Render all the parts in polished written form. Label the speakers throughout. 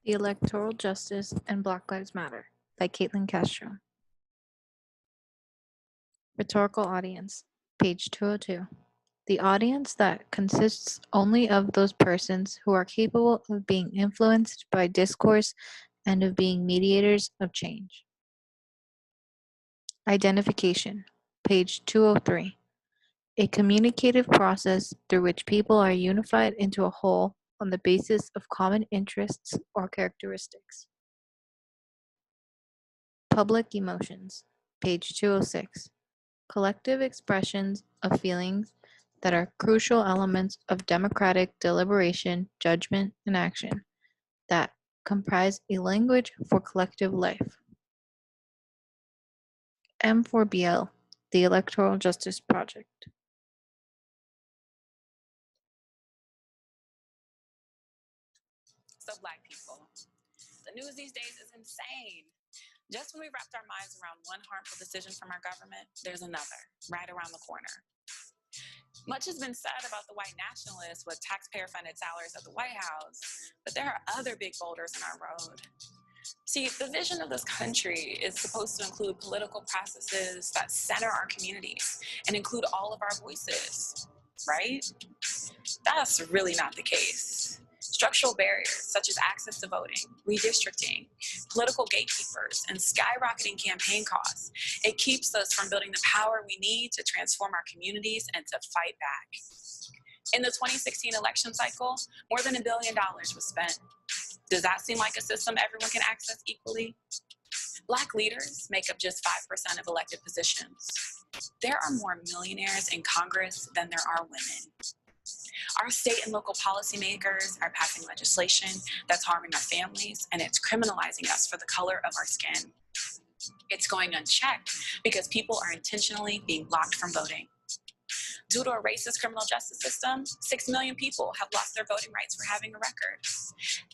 Speaker 1: The Electoral Justice and Black Lives Matter by Katelyn Castro. Rhetorical Audience, page 202. The audience that consists only of those persons who are capable of being influenced by discourse and of being mediators of change. Identification, page 203. A communicative process through which people are unified into a whole on the basis of common interests or characteristics. Public emotions, page 206. Collective expressions of feelings that are crucial elements of democratic deliberation, judgment, and action that comprise a language for collective life. M4BL, the Electoral Justice Project.
Speaker 2: So Black people, the news these days is insane. Just when we wrapped our minds around one harmful decision from our government, there's another right around the corner. Much has been said about the white nationalists with taxpayer-funded salaries at the White House, but there are other big boulders in our road. See, the vision of this country is supposed to include political processes that center our communities and include all of our voices, right? That's really not the case. Structural barriers such as access to voting, redistricting, political gatekeepers, and skyrocketing campaign costs, it keeps us from building the power we need to transform our communities and to fight back. In the 2016 election cycle, more than $1 billion was spent. Does that seem like a system everyone can access equally? Black leaders make up just 5% of elected positions. There are more millionaires in Congress than there are women. Our state and local policymakers are passing legislation that's harming our families, and it's criminalizing us for the color of our skin. It's going unchecked because people are intentionally being blocked from voting. Due to a racist criminal justice system, 6 million people have lost their voting rights for having a record.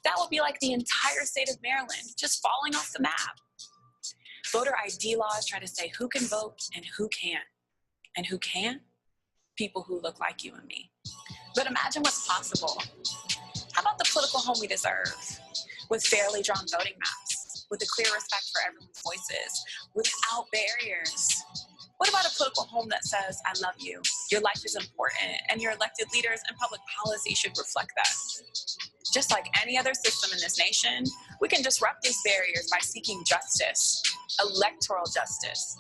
Speaker 2: That would be like the entire state of Maryland just falling off the map. Voter ID laws try to say who can vote and who can't. And who can? People who look like you and me. But imagine what's possible. How about the political home we deserve? With fairly drawn voting maps, with a clear respect for everyone's voices, without barriers. What about a political home that says, I love you, your life is important, and your elected leaders and public policy should reflect that? Just like any other system in this nation, we can disrupt these barriers by seeking justice, electoral justice.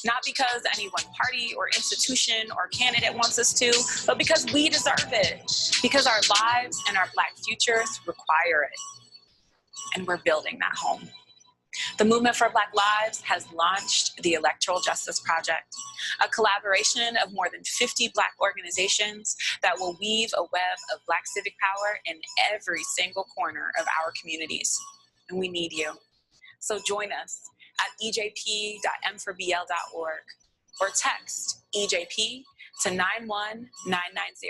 Speaker 2: Not because any one party or institution or candidate wants us to, but because we deserve it, because our lives and our Black futures require it. And we're building that home. The Movement for Black Lives has launched the Electoral Justice Project, a collaboration of more than 50 Black organizations that will weave a web of Black civic power in every single corner of our communities. And we need you. So join us at ejp.m4bl.org or text EJP to 91990.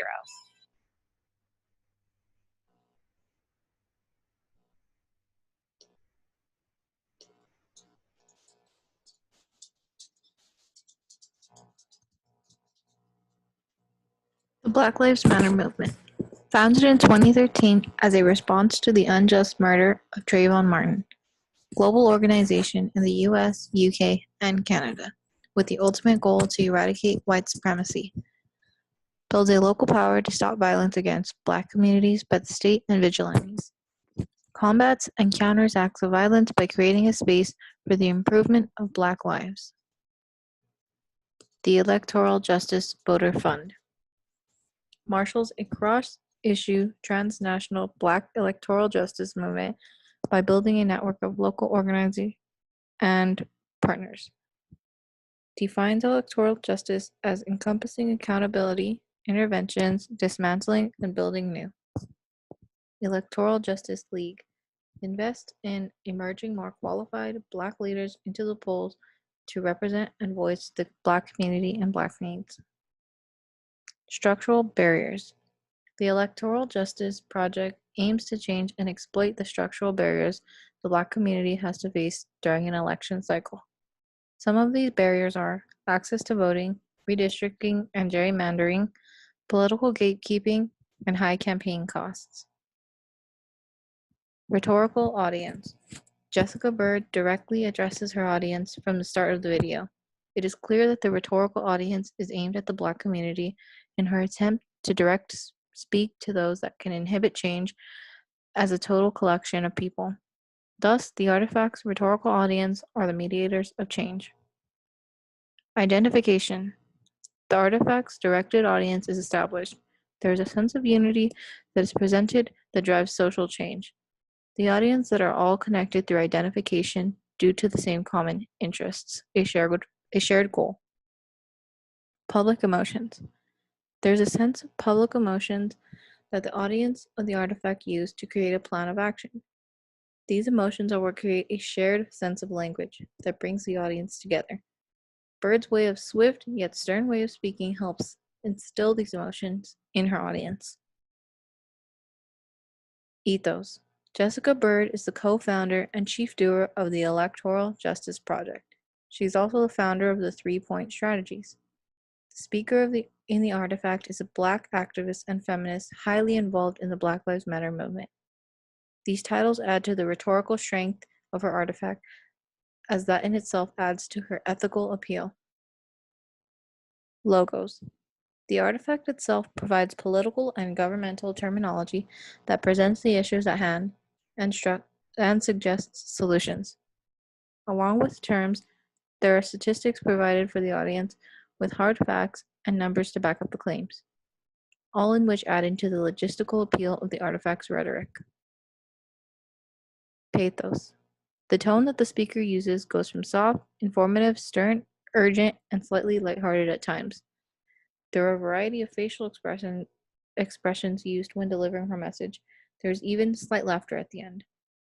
Speaker 1: The Black Lives Matter movement. Founded in 2013 as a response to the unjust murder of Trayvon Martin, global organization in the US, UK, and Canada, with the ultimate goal to eradicate white supremacy, builds a local power to stop violence against Black communities by the state and vigilantes, combats and counters acts of violence by creating a space for the improvement of Black lives. The Electoral Justice Voter Fund marshals a cross-issue transnational Black electoral justice movement by building a network of local organizers and partners. Defines electoral justice as encompassing accountability, interventions, dismantling, and building new. Electoral Justice League invest in emerging more qualified Black leaders into the polls to represent and voice the Black community and Black needs. Structural barriers. The Electoral Justice Project aims to change and exploit the structural barriers the Black community has to face during an election cycle. Some of these barriers are access to voting, redistricting and gerrymandering, political gatekeeping, and high campaign costs. Rhetorical Audience. Jessica Bird directly addresses her audience from the start of the video. It is clear that the rhetorical audience is aimed at the Black community in her attempt to speak to those that can inhibit change as a total collection of people. Thus, the artifact's rhetorical audience are the mediators of change. Identification. The artifact's directed audience is established. There is a sense of unity that is presented that drives social change. The audience that are all connected through identification due to the same common interests, a shared goal. Public emotions. There's a sense of public emotions that the audience of the artifact used to create a plan of action. These emotions are what create a shared sense of language that brings the audience together. Bird's way of swift yet stern way of speaking helps instill these emotions in her audience. Ethos. Jessica Bird is the co-founder and chief doer of the Electoral Justice Project. She is also the founder of the 3-Point Strategies. The speaker in the artifact is a Black activist and feminist highly involved in the Black Lives Matter movement. These titles add to the rhetorical strength of her artifact, as that in itself adds to her ethical appeal. Logos. The artifact itself provides political and governmental terminology that presents the issues at hand and suggests solutions. Along with terms, there are statistics provided for the audience with hard facts and numbers to back up the claims, all in which add into the logistical appeal of the artifact's rhetoric. Pathos. The tone that the speaker uses goes from soft, informative, stern, urgent, and slightly lighthearted at times. There are a variety of facial expressions used when delivering her message. There is even slight laughter at the end.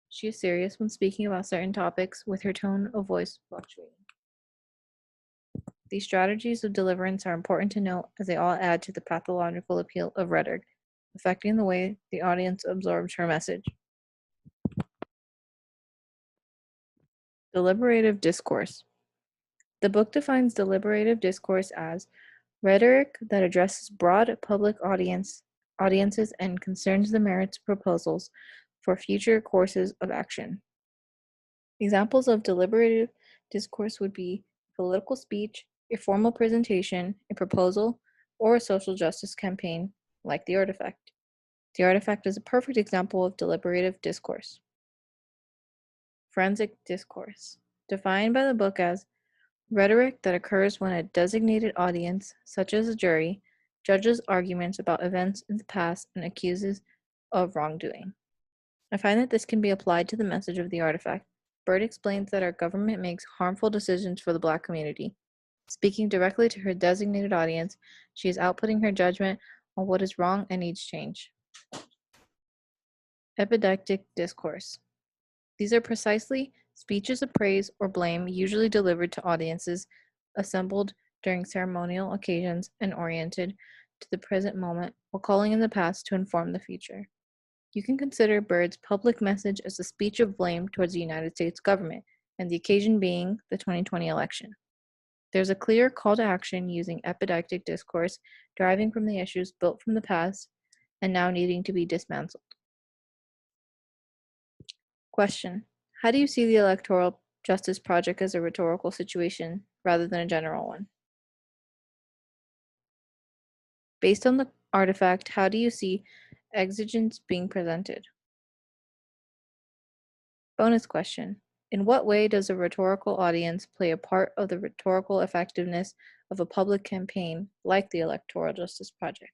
Speaker 1: She is serious when speaking about certain topics, with her tone of voice fluctuating. These strategies of deliverance are important to note as they all add to the pathological appeal of rhetoric, affecting the way the audience absorbs her message. Deliberative Discourse. The book defines deliberative discourse as rhetoric that addresses broad public audiences and concerns the merits of proposals for future courses of action. Examples of deliberative discourse would be political speech, a formal presentation, a proposal, or a social justice campaign, like the artifact. The artifact is a perfect example of deliberative discourse. Forensic discourse, defined by the book as rhetoric that occurs when a designated audience, such as a jury, judges arguments about events in the past and accuses of wrongdoing. I find that this can be applied to the message of the artifact. Bird explains that our government makes harmful decisions for the Black community. Speaking directly to her designated audience, she is outputting her judgment on what is wrong and needs change. Epidemic Discourse. These are precisely speeches of praise or blame usually delivered to audiences assembled during ceremonial occasions and oriented to the present moment while calling in the past to inform the future. You can consider Bird's public message as a speech of blame towards the United States government, and the occasion being the 2020 election. There's a clear call to action using epidemic discourse deriving from the issues built from the past and now needing to be dismantled. Question: how do you see the Electoral Justice Project as a rhetorical situation rather than a general one? Based on the artifact, how do you see exigence being presented? Bonus question: in what way does a rhetorical audience play a part of the rhetorical effectiveness of a public campaign like the Electoral Justice Project?